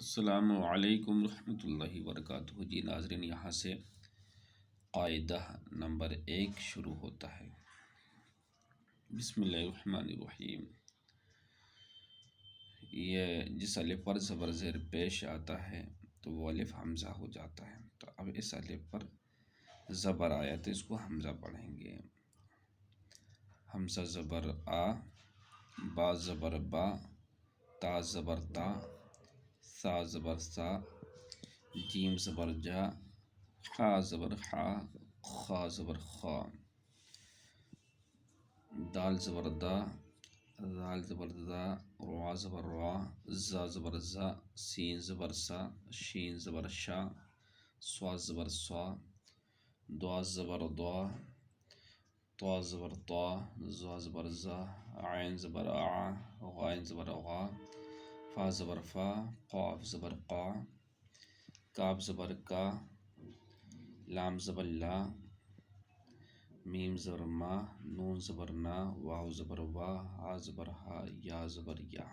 السلام علیکم ورحمۃ اللہ وبرکاتہ۔ جی ناظرین، یہاں سے قاعدہ نمبر 1 شروع ہوتا ہے۔ بسم اللہ الرحمن الرحیم۔ یہ جس الف پر زبر زیر پیش آتا ہے تو وہ الف حمزہ ہو جاتا ہے۔ تو اب اس الف پر زبر آیا تو اس کو حمزہ پڑھیں گے۔ حمزہ زبر آ، با زبر با، تا زبر تا، سا زبر سا، جیم زبر جا، خا زبر خا، خا زبر خا، دال زبر دا، دال زبر دا، را زبر را، زا زبر زا، سین زبر سا، شین زبر شا، سوا زبر سوا، دوا زبر دوا، طا زبر طا، زا زبر زا، عین زبر آ، غین زبر غا، فا زبر فا، قاف زبر قا، کاف زبر کا، لام زبر لا، میم زبر ما، نون زبر نا، واو زبر وا، ہا زبر ہا، یا زبر یا۔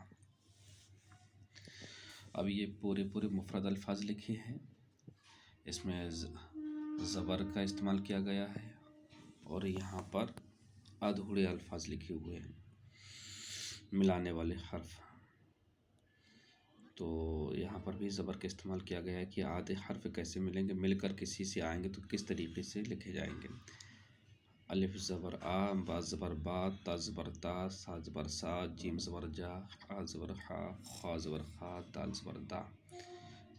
اب یہ پورے مفرد الفاظ لکھے ہیں، اس میں زبر کا استعمال کیا گیا ہے اور یہاں پر ادھورے الفاظ لکھے ہوئے ہیں، ملانے والے حرف۔ تو یہاں پر بھی زبر کا استعمال کیا گیا ہے کہ آدھے حرف کیسے ملیں گے، مل کر کسی سے آئیں گے تو کس طریقے سے لکھے جائیں گے۔ الف زبر آ، با زبر با، تا زبر تا، سا زبر سا، جیم زبر جا، خا زبر خا، خا زبر خا، دال زبر دا۔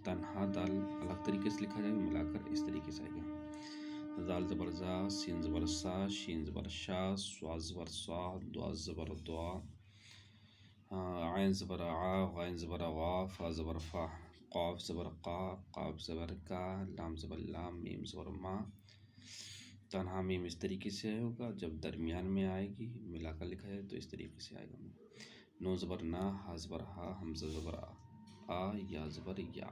تنہا دال الگ طریقے سے لکھا جائے گا، ملا کر اس طریقے سے آئے گا۔ دال زبر زا، سین زبر سا، شین زبر شا، سوا زبر سوا، دوا زبر دعا، عین زبر آ، غین زبر غا، فا زبر فا، قاف زبر قا، قاف زبر کا، لام زبر لام، میم زبر ما۔ تنہا میم اس طریقے سے ہوگا، جب درمیان میں آئے گی ملا کر لکھا جائے تو اس طریقے سے آئے گا۔ نون زبر نا، ہا زبر ہا، حمزہ زبر آ، یا زبر یا۔